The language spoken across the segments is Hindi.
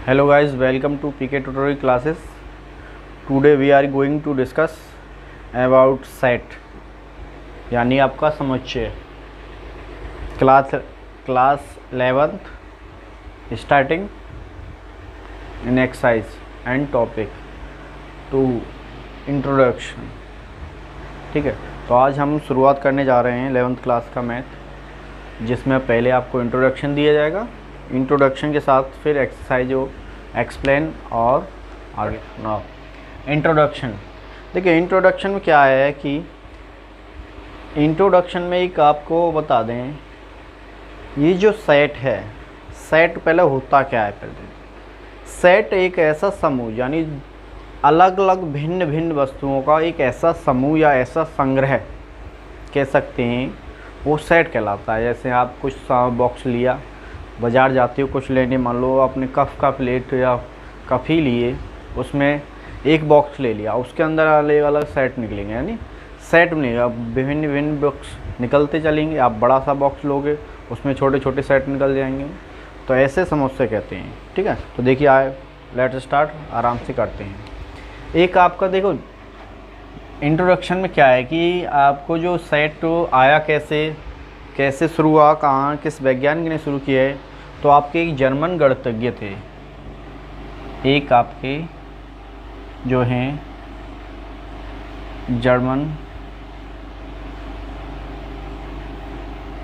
Hello guys, welcome to PK tutorial classes. Today we are going to discuss about set यानी आपका समुच्चय class 11th starting in exercise and topic two introduction. ठीक है, तो आज हम शुरुआत करने जा रहे हैं 11th क्लास का मैथ, जिसमें पहले आपको इंट्रोडक्शन दिया जाएगा। इंट्रोडक्शन के साथ फिर एक्सरसाइज हो एक्सप्लेन और आगे ना। इंट्रोडक्शन देखिए, इंट्रोडक्शन में क्या है कि इंट्रोडक्शन में एक आपको बता दें, ये जो सेट है, सेट पहले होता क्या है। पहले सेट एक ऐसा समूह यानी अलग अलग भिन्न भिन्न वस्तुओं का एक ऐसा समूह या ऐसा संग्रह कह सकते हैं, वो सेट कहलाता है। जैसे आप कुछ बॉक्स लिया, बाज़ार जाते हो कुछ लेने, मान लो आपने कप का प्लेट या कप ही लिए, उसमें एक बॉक्स ले लिया, उसके अंदर अलग अलग सेट निकलेंगे, यानी सेट बनेगा। विभिन्न विभिन्न बॉक्स निकलते चलेंगे। आप बड़ा सा बॉक्स लोगे, उसमें छोटे छोटे सेट निकल जाएंगे, तो ऐसे समुच्चय कहते हैं। ठीक है, तो देखिए आए लेट स्टार्ट, आराम से करते हैं। एक आपका देखो इंट्रोडक्शन में क्या है कि आपको जो सेट आया कैसे शुरू हुआ, कहाँ किस वैज्ञानिक ने शुरू किया है। तो आपके एक जर्मन गणितज्ञ थे, एक आपके जो हैं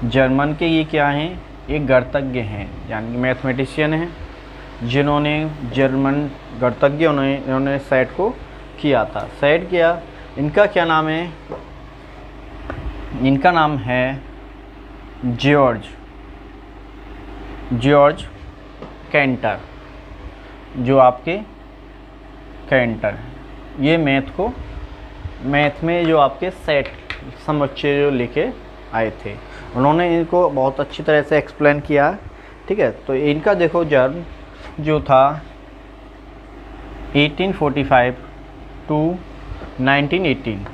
जर्मन के ये क्या हैं, एक गणितज्ञ हैं यानी मैथमेटिशियन हैं, जिन्होंने जर्मन गणितज्ञ उन्होंने सेट को किया था। सेट किया, इनका क्या नाम है, इनका नाम है जॉर्ज कैंटर। जो आपके कैंटर, ये मैथ में जो आपके सेट समुच्चय जो लेके आए थे, उन्होंने इनको बहुत अच्छी तरह से एक्सप्लेन किया। ठीक है, तो इनका देखो जन्म जो था 1845 टू 1918।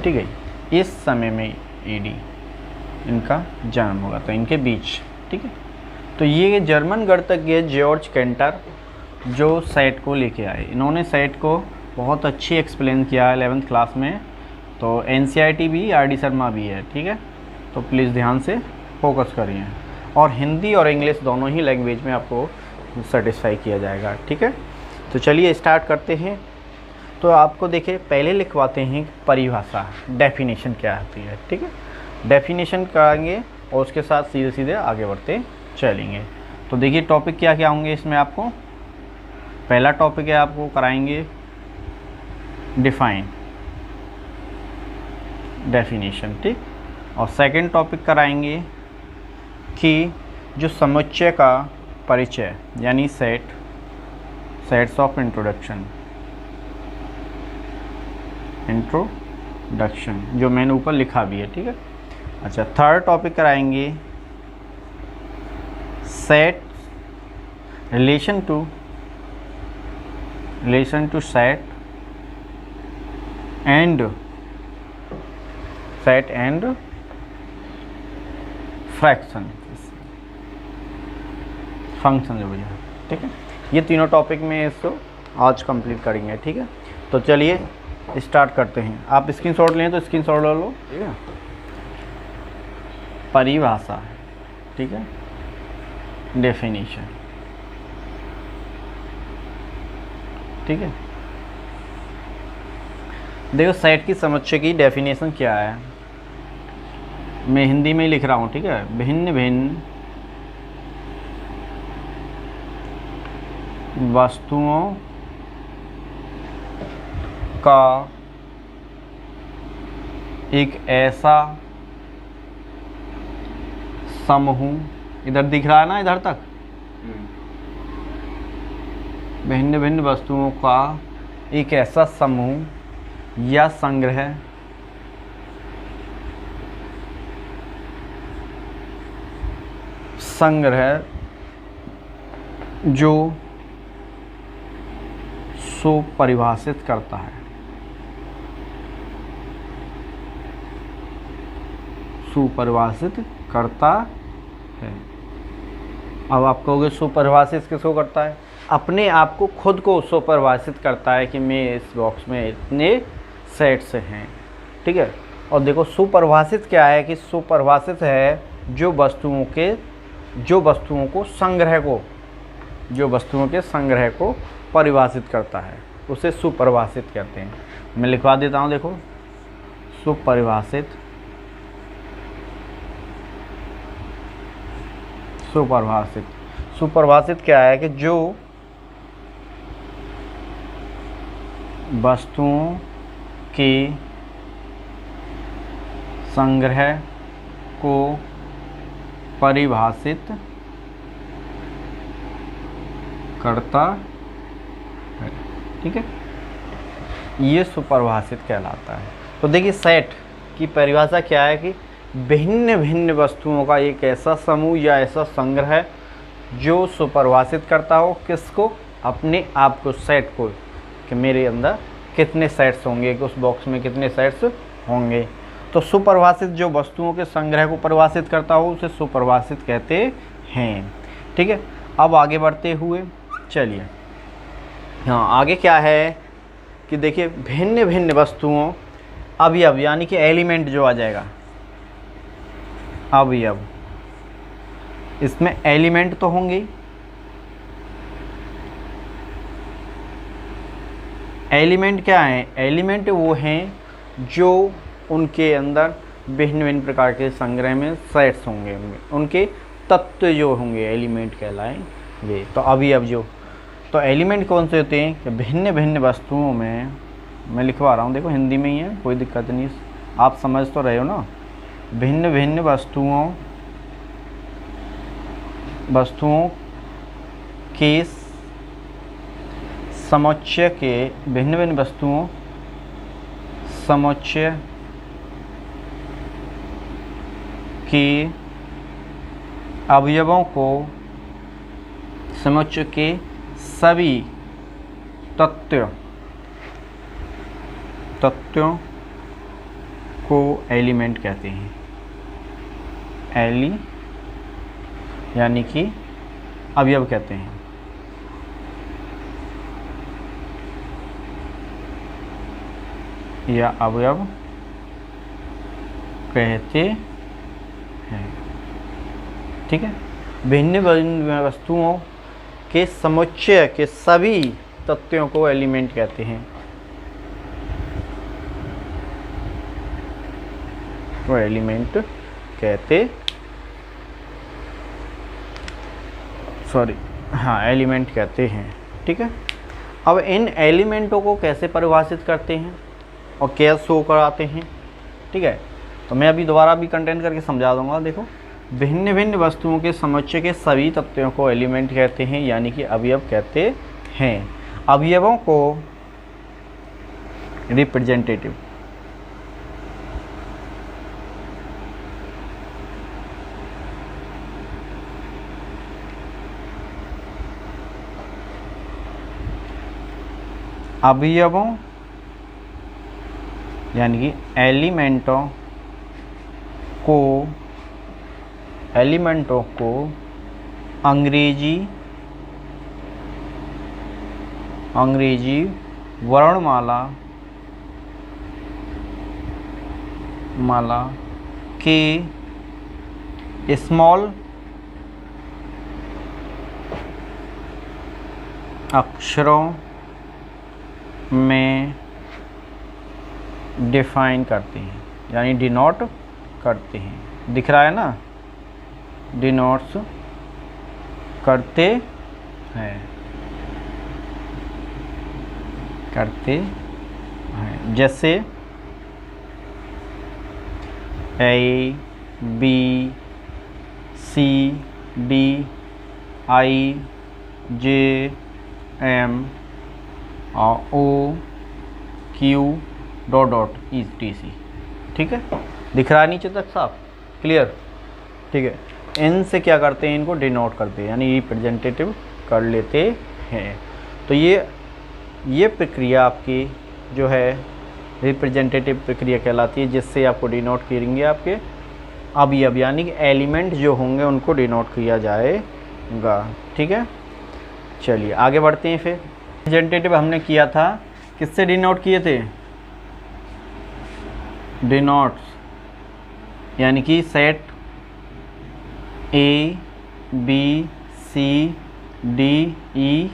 ठीक है, इस समय में ईडी इनका जन्म होगा, तो इनके बीच। ठीक है, तो ये जर्मन गणितज्ञ जॉर्ज कैंटर जो सेट को लेके आए, इन्होंने सेट को बहुत अच्छी एक्सप्लेन किया 11th क्लास में। तो NCERT भी, RD शर्मा भी है। ठीक है, तो प्लीज़ ध्यान से फोकस करिए, और हिंदी और इंग्लिश दोनों ही लैंग्वेज में आपको सेटिस्फाई किया जाएगा। ठीक है, तो चलिए स्टार्ट करते हैं। तो आपको देखिए पहले लिखवाते हैं परिभाषा, डेफिनेशन क्या होती है। ठीक है, डेफिनेशन कराएंगे और उसके साथ सीधे सीधे आगे बढ़ते चलेंगे। तो देखिए टॉपिक क्या क्या होंगे इसमें। आपको पहला टॉपिक है, आपको कराएंगे डेफिनेशन। ठीक, और सेकंड टॉपिक कराएंगे कि जो समुच्चय का परिचय यानी सेट्स ऑफ इंट्रोडक्शन, जो मैंने ऊपर लिखा भी है। ठीक है, अच्छा थर्ड टॉपिक कराएंगे set relation to set and fraction function जो भैया। ठीक है, ये तीनों टॉपिक में इसको आज कंप्लीट करेंगे। ठीक है, तो चलिए स्टार्ट करते हैं। आप स्क्रीनशॉट लें तो स्क्रीनशॉट ले लो। ठीक है, परिभाषा, ठीक है, डेफिनेशन। ठीक है, देखो सेट की समुच्चय की डेफिनेशन क्या है, मैं हिंदी में ही लिख रहा हूँ। ठीक है, भिन्न भिन्न वस्तुओं का एक ऐसा समूह, इधर दिख रहा है ना, इधर तक, भिन्न भिन्न वस्तुओं का एक ऐसा समूह या संग्रह जो सुपरिभाषित करता है, सुपरिभाषित करता है। अब आप कहोगे सुपरिभाषित किसको करता है? अपने आप को खुद को सुपरिभाषित करता है कि मैं इस बॉक्स में इतने सेट्स हैं, ठीक है। और देखो सुपरिभाषित क्या है कि सुपरिभाषित है जो वस्तुओं के संग्रह को परिभाषित करता है, उसे सुपरिभाषित कहते हैं। मैं लिखवा देता हूँ, देखो सुपरिभाषित क्या है कि जो वस्तुओं के संग्रह को परिभाषित करता है, ठीक है, ये सुपरिभाषित कहलाता है। तो देखिए सेट की परिभाषा क्या है कि भिन्न भिन्न वस्तुओं का एक ऐसा समूह या ऐसा संग्रह जो सुपरिभाषित करता हो किसको? अपने आप को, सेट को, कि मेरे अंदर कितने सेट्स होंगे, कि उस बॉक्स में कितने सेट्स होंगे। तो सुपरिभाषित जो वस्तुओं के संग्रह को परिभाषित करता हो उसे सुपरिभाषित कहते हैं, ठीक है। अब आगे बढ़ते हुए चलिए, हाँ आगे क्या है कि देखिए भिन्न भिन्न वस्तुओं अवयव यानी कि एलिमेंट जो आ जाएगा, अवयव, इसमें एलिमेंट तो होंगे। एलिमेंट क्या हैं? एलिमेंट वो हैं जो उनके अंदर भिन्न भिन्न प्रकार के संग्रह में सेट्स होंगे, उनके तत्व जो होंगे एलिमेंट कहलाएंगे। तो अवयव जो, तो एलिमेंट कौन से होते हैं कि भिन्न भिन्न वस्तुओं में, मैं लिखवा रहा हूँ देखो हिंदी में ही है, कोई दिक्कत नहीं, आप समझ तो रहे हो ना। भिन्न भिन्न वस्तुओं के समुच्चय के, भिन्न भिन्न वस्तुओं समुच्चय के अवयवों को, समुच्चय के सभी तत्वों को एलिमेंट कहते हैं। यानी कि अवयव कहते हैं। या अवयव कहते हैं, ठीक है। भिन्न भिन्न वस्तुओं के समुच्चय के सभी तत्वों को एलिमेंट कहते हैं। वो एलिमेंट कहते, एलिमेंट कहते हैं, ठीक है। अब इन एलिमेंटों को कैसे परिभाषित करते हैं और क्या शो कराते हैं, ठीक है। तो मैं अभी दोबारा भी कंटेंट करके समझा दूंगा। देखो भिन्न भिन्न वस्तुओं के समुच्चय के सभी तत्वों को एलिमेंट कहते हैं, यानी कि अवयव कहते हैं। अवयवों को रिप्रेजेंटेटिव, अवयवों यानी कि एलिमेंटों को अंग्रेजी वर्णमाला के स्मॉल अक्षरों में डिफाइन करते हैं, यानी डिनोट करते हैं। दिख रहा है ना, डिनोट्स करते हैं, जैसे A B C D I J M O Q dot ETC, ठीक है। दिख रहा है नीचे तक साफ, क्लियर, ठीक है। इन से क्या करते हैं, इनको डिनोट करते हैं, यानी रिप्रेजेंटेटिव कर लेते हैं। तो ये प्रक्रिया आपकी जो है रिप्रेजेंटेटिव प्रक्रिया कहलाती है, जिससे आपको डिनोट करेंगे आपके अवयव, यानी कि एलिमेंट जो होंगे उनको डिनोट किया जाएगा। गा। ठीक है, चलिए आगे बढ़ते हैं। फिर रिप्रेजेंटेटिव हमने किया था, किससे डिनोट किए थे? डिनोट्स, यानी कि set A B C D E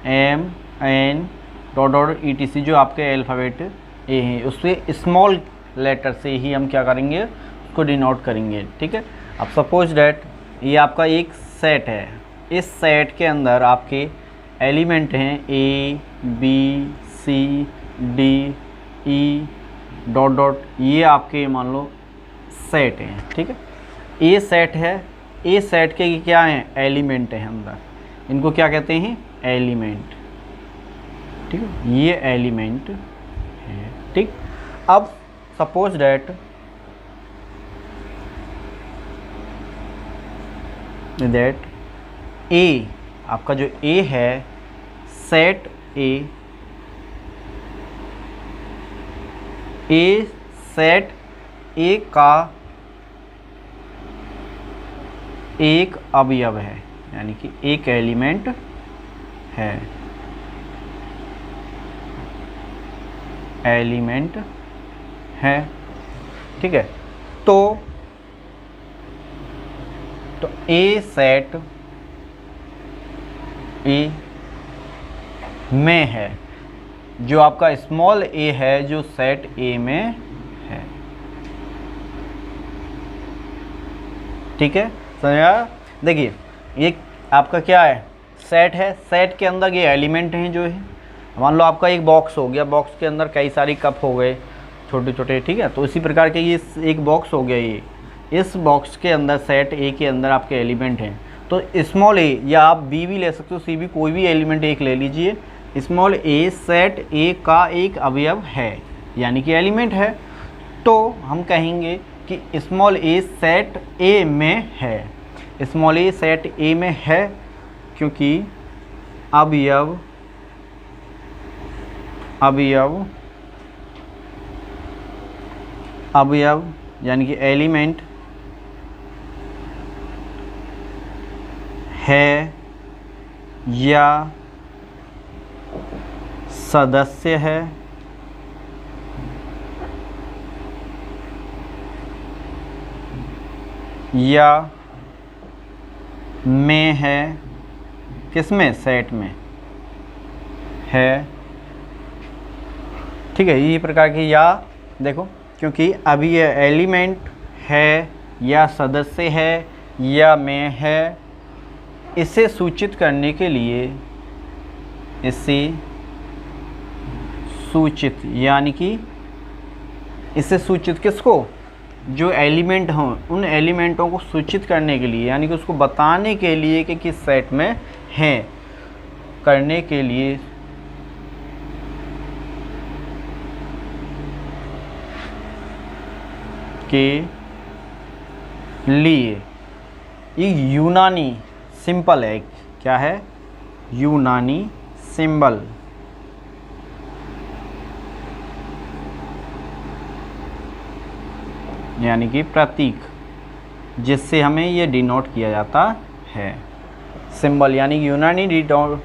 M N dot dot E T C, जो आपके अल्फ़ाबेट ए हैं, उससे स्मॉल लेटर से ही हम क्या करेंगे, उसको डिनोट करेंगे। ठीक है, अब सपोज डैट ये आपका एक सेट है, इस सेट के अंदर आपके एलिमेंट हैं A B C D E dot dot, ये आपके मान लो सेट हैं। ठीक है, ए सेट है, ए सेट के क्या हैं, एलिमेंट हैं अंदर, इनको क्या कहते हैं, एलिमेंट। ठीक है, ये एलिमेंट है। ठीक, अब सपोज डैट ए, आपका जो ए है, सेट ए सेट ए का एक अवयव है, यानी कि एक एलिमेंट है, एलिमेंट है। ठीक है, तो ए सेट ए में है, जो आपका स्मॉल ए है, जो सेट ए में है। ठीक है, समझा? देखिए ये आपका क्या है, सेट है, सेट के अंदर ये एलिमेंट हैं जो है, मान लो आपका एक बॉक्स हो गया, बॉक्स के अंदर कई सारी कप हो गए छोटे छोटे। ठीक है, तो इसी प्रकार के ये एक बॉक्स हो गया, ये इस बॉक्स के अंदर सेट ए के अंदर आपके एलिमेंट हैं। तो स्मॉल ए, या आप बी भी ले सकते हो, सी भी, कोई भी एलिमेंट एक ले लीजिए, स्मॉल ए सेट ए का एक अवयव है, यानी कि एलिमेंट है। तो हम कहेंगे कि स्मॉल ए सेट ए में है, स्मॉल ए सेट ए में है, क्योंकि अवयव अवयव अवयव यानी कि एलिमेंट है या सदस्य है, या में है, किसमें, सेट में है। ठीक है, ये प्रकार की, या देखो, क्योंकि अभी ये एलिमेंट है या सदस्य है या में है, इसे सूचित करने के लिए, इसे सूचित, यानी कि इसे सूचित किसको, जो एलिमेंट हों, उन एलिमेंटों को सूचित करने के लिए, यानी कि उसको बताने के लिए कि किस सेट में हैं, करने के लिए ये यूनानी सिंपल है, क्या है, यूनानी सिंबल, यानी कि प्रतीक, जिससे हमें ये डिनोट किया जाता है। सिंबल यानी कि यूनानी डिनोट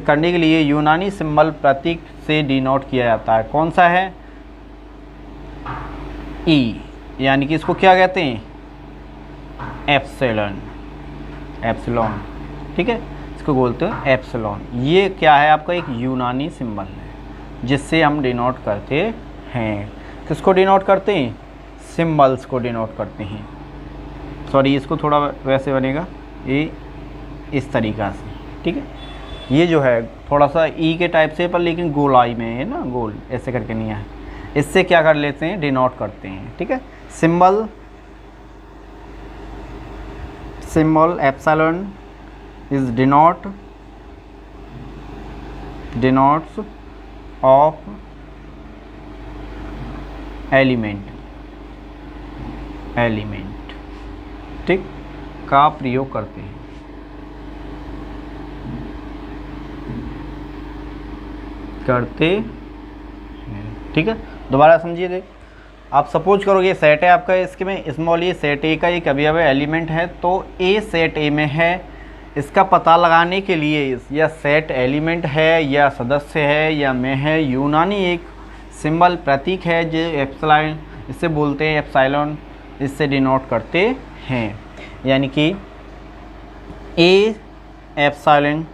करने के लिए यूनानी सिंबल प्रतीक से डिनोट किया जाता है। कौन सा है, ई, यानी कि इसको क्या कहते हैं, एप्सिलॉन, एप्सिलॉन। ठीक है, इसको बोलते हैं एप्सिलॉन। ये क्या है, आपका एक यूनानी सिंबल है, जिससे हम डिनोट करते हैं। किसको डिनोट करते हैं, सिंबल्स को डिनोट करते हैं। सॉरी, इसको थोड़ा वैसे बनेगा, ये इस तरीक़ा से। ठीक है, ये जो है थोड़ा सा ई के टाइप से, पर लेकिन गोलाई में है ना, गोल ऐसे करके नहीं है, इससे क्या कर लेते हैं, डिनोट करते हैं। ठीक है, symbol epsilon is denotes of element ठीक का प्रयोग करते हैं। ठीक है, दोबारा समझिए। देख, आप सपोज करोगे सेट है आपका, इसके में स्मॉल ए सेट ए का एक अवयव एलिमेंट है, तो ए सेट ए में है इसका पता लगाने के लिए यह सेट एलिमेंट है या सदस्य है या में है, यूनानी एक सिंबल प्रतीक है जो एप्सिलॉन, इससे बोलते हैं एप्सिलॉन, इससे डिनोट करते हैं, यानी कि ए एप्सिलॉन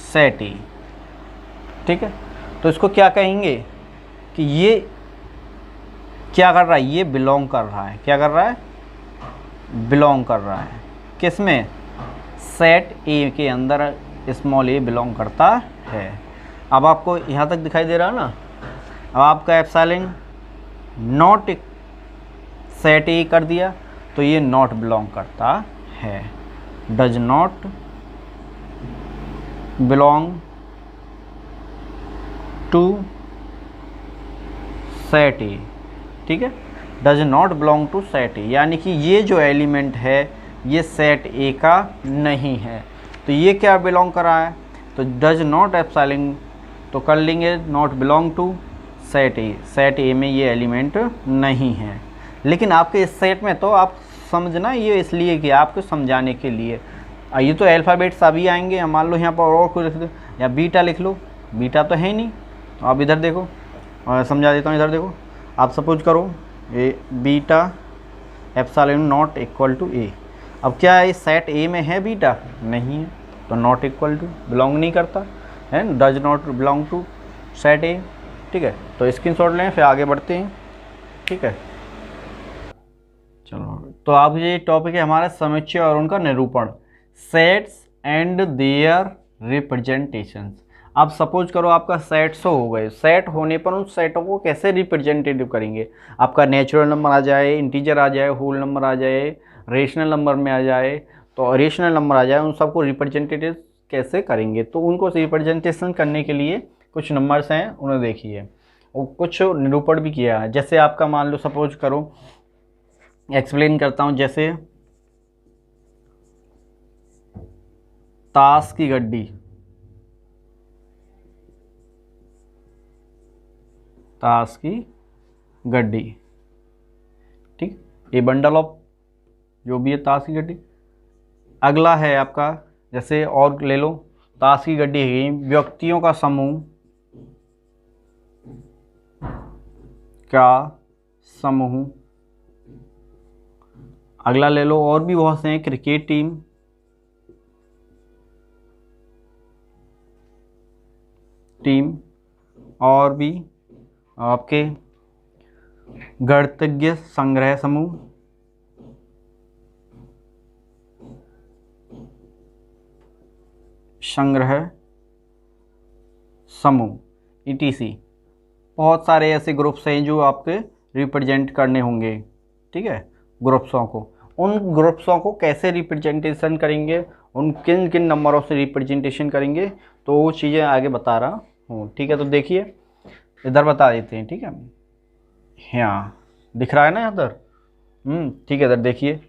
सेट ए। ठीक है, तो इसको क्या कहेंगे कि ये क्या कर रहा है, ये बिलोंग कर रहा है, क्या कर रहा है, बिलोंग कर रहा है किस में, सेट ए के अंदर स्मॉल ए बिलोंग करता है। अब आपको यहाँ तक दिखाई दे रहा है ना। अब आपका एप्सिलॉन नॉट सेट ए कर दिया तो ये नॉट बिलोंग करता है, does not belong to set A. ठीक है, does not belong to set A, यानी कि ये जो एलिमेंट है ये सेट ए का नहीं है। तो ये क्या बिलोंग कर रहा है, तो डज नॉट एप्सिलॉन, तो कर लेंगे not belong to set A, set A में ये एलिमेंट नहीं है। लेकिन आपके इस सेट में तो आप समझना, ये इसलिए कि आपको समझाने के लिए, ये तो अल्फ़ाबेट सभी आएंगे, मान लो यहाँ पर और कुछ लिख दो या बीटा लिख लो, बीटा तो है ही नहीं। तो आप इधर देखो और समझा देता हूँ, इधर देखो, आप सपोज करो A beta epsilon not equal to A. अब क्या है, सेट ए में है बीटा, नहीं है, तो नॉट इक्वल टू, बिलोंग नहीं करता है, does not belong to set A. ठीक है, तो स्क्रीनशॉट लें, फिर आगे बढ़ते हैं। ठीक है, चलो, तो आप ये टॉपिक है हमारा समुच्चय और उनका निरूपण, सेट्स एंड देयर रिप्रेजेंटेशंस। अब सपोज करो आपका सेट 100 हो गए, सेट होने पर उन सेटों को कैसे रिप्रेजेंटेटिव करेंगे, आपका नेचुरल नंबर आ जाए, इंटीजर आ जाए, होल नंबर आ जाए, रेशनल नंबर में आ जाए, तो रेशनल नंबर आ जाए, उन सबको रिप्रेजेंटेटिव कैसे करेंगे। तो उनको रिप्रेजेंटेशन करने के लिए कुछ नंबर्स हैं, उन्हें देखिए, और कुछ निरूपण भी किया है। जैसे आपका मान लो सपोज करो, एक्सप्लेन करता हूँ, जैसे ताश की गड्डी, ताश की गड्डी, ठीक, ये बंडल ऑफ जो भी है ताश की गड्डी। अगला है आपका, जैसे और ले लो, ताश की गड्डी है व्यक्तियों का समूह, का समूह। अगला ले लो, और भी बहुत से हैं, क्रिकेट टीम, और भी आपके गणितज्ञ संग्रह समूह, ETC। बहुत सारे ऐसे ग्रुप्स हैं जो आपके रिप्रेजेंट करने होंगे। ठीक है, ग्रुप्सों को, उन ग्रुप्सों को कैसे रिप्रेजेंटेशन करेंगे, उन किन किन नंबरों से रिप्रेजेंटेशन करेंगे, तो वो चीज़ें आगे बता रहा हूँ। ठीक है, तो देखिए इधर बता देते हैं। ठीक है, यहाँ दिख रहा है ना इधर, ठीक है, इधर देखिए,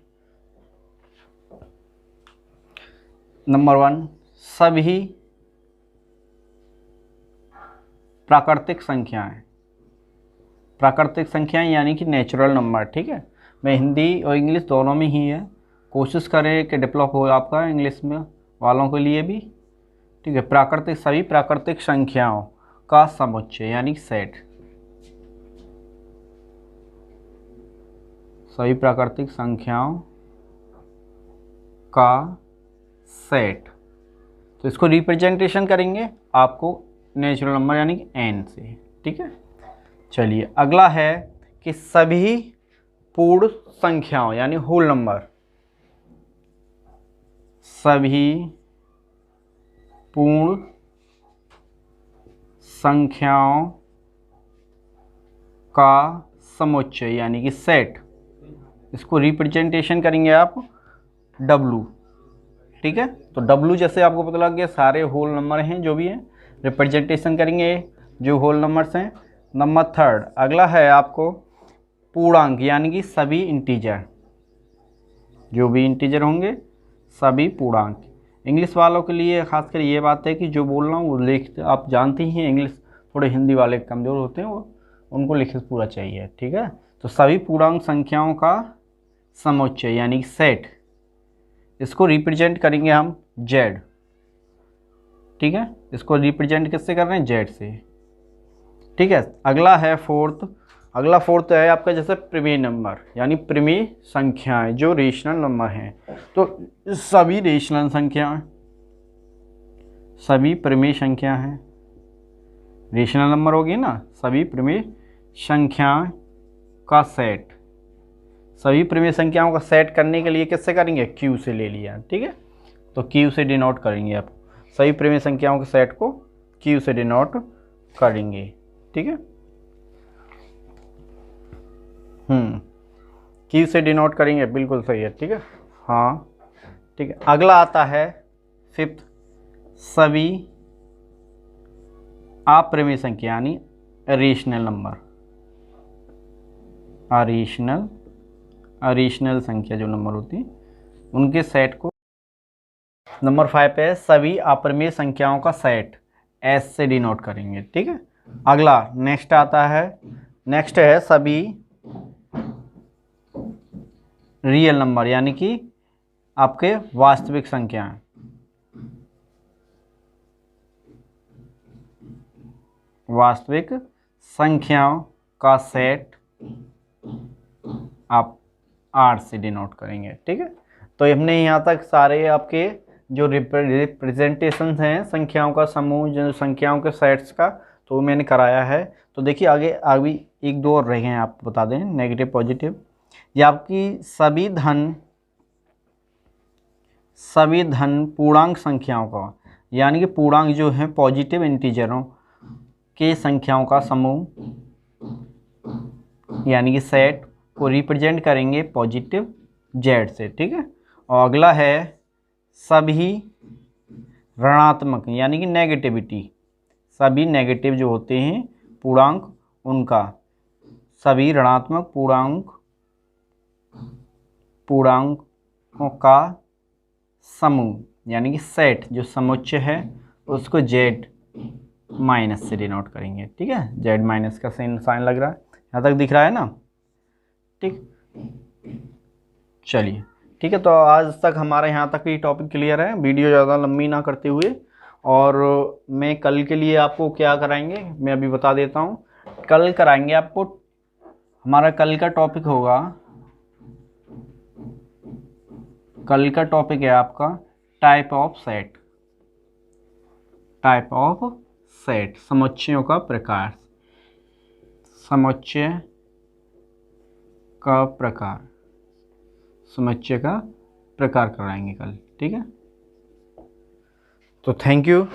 नंबर 1 सभी प्राकृतिक संख्याएं, प्राकृतिक संख्याएं यानी कि नेचुरल नंबर। ठीक है, मैं हिंदी और इंग्लिश दोनों में ही है, कोशिश करें कि डेवलप हो आपका इंग्लिश में वालों के लिए भी। ठीक है, प्राकृतिक, सभी प्राकृतिक संख्याओं का समुच्चय यानी सेट, सभी प्राकृतिक संख्याओं का सेट। तो इसको रिप्रेजेंटेशन करेंगे आपको नेचुरल नंबर यानी कि n से। ठीक है, चलिए अगला है कि सभी पूर्ण संख्याओं यानी होल नंबर, सभी पूर्ण संख्याओं का समुच्चय यानी कि सेट, इसको रिप्रेजेंटेशन करेंगे आप W। ठीक है, तो W जैसे आपको पता लग गया, सारे होल नंबर हैं जो भी हैं, रिप्रेजेंटेशन करेंगे जो होल नंबर्स हैं। नंबर 3 अगला है आपको पूर्णांक यानी कि सभी इंटीजर, जो भी इंटीजर होंगे सभी पूर्णांक। इंग्लिश वालों के लिए खासकर ये बात है कि जो बोल रहा हूँ वो लिख, आप जानते ही हैं इंग्लिश थोड़े हिंदी वाले कमज़ोर होते हैं, वो उनको लिखे पूरा चाहिए। ठीक है, तो सभी पूर्णांक संख्याओं का समुच्चय यानी सेट, इसको रिप्रेजेंट करेंगे हम जेड, ठीक है। इसको रिप्रेजेंट किससे कर रहे हैं, जेड से, ठीक है। अगला है फोर्थ, अगला फोर्थ है आपका जैसे प्रिमेय नंबर, यानी प्रिमेय संख्याएं जो रेशनल नंबर हैं। तो सभी रेशनल संख्याएं, सभी प्रिमेय संख्या हैं, रेशनल नंबर होगी ना, सभी प्रिमेय संख्याओं का सेट। सभी प्रिमेय संख्याओं का सेट करने के लिए किससे करेंगे, क्यू से ले लिया, ठीक है। तो क्यू से डिनोट करेंगे आप, सभी प्रिमेय संख्याओं के सेट को क्यू से डिनोट करेंगे, ठीक है। क्यू से डिनोट करेंगे, बिल्कुल सही है, ठीक है। हाँ, ठीक है। अगला आता है फिफ्थ, सभी अप्रिमेय संख्या यानी रेशनल नंबर, अरेशनल संख्या जो नंबर होती है उनके सेट को। नंबर 5 पे सभी अप्रिमेय संख्याओं का सेट एस से डिनोट करेंगे, ठीक है। अगला नेक्स्ट आता है, नेक्स्ट है सभी रियल नंबर यानी कि आपके वास्तविक संख्याएं, वास्तविक संख्याओं का सेट आप आर से डिनोट करेंगे, ठीक है। तो हमने यहाँ तक सारे आपके जो रिप्रेजेंटेशन हैं संख्याओं का समूह, जो संख्याओं के सेट्स का, तो मैंने कराया है। तो देखिए आगे अभी एक दो और रह गए हैं, आप बता दें, नेगेटिव पॉजिटिव। ये आपकी सभी धन पूर्णांक संख्याओं का, यानी कि पूर्णांक जो है पॉजिटिव इंटीजरों के संख्याओं का समूह यानी कि सेट को रिप्रेजेंट करेंगे पॉजिटिव जेड से, ठीक है। और अगला है सभी ऋणात्मक यानी कि नेगेटिविटी, सभी नेगेटिव जो होते हैं पूर्णांक उनका, सभी ऋणात्मक पूर्णांकों का समूह यानी कि सेट जो समुच्चय है उसको जेड माइनस से डिनोट करेंगे, ठीक है। जेड माइनस का साइन लग रहा है, यहाँ तक दिख रहा है ना, ठीक। चलिए, ठीक है। तो आज तक हमारा यहाँ तक ही टॉपिक क्लियर है, वीडियो ज़्यादा लंबी ना करते हुए। और मैं कल के लिए आपको क्या कराएंगे मैं अभी बता देता हूँ। कल कराएंगे आपको, हमारा कल का टॉपिक होगा, कल का टॉपिक है आपका टाइप ऑफ सेट, समुच्चयों का प्रकार, समुच्चय का प्रकार कराएंगे कल, ठीक है। तो थैंक यू।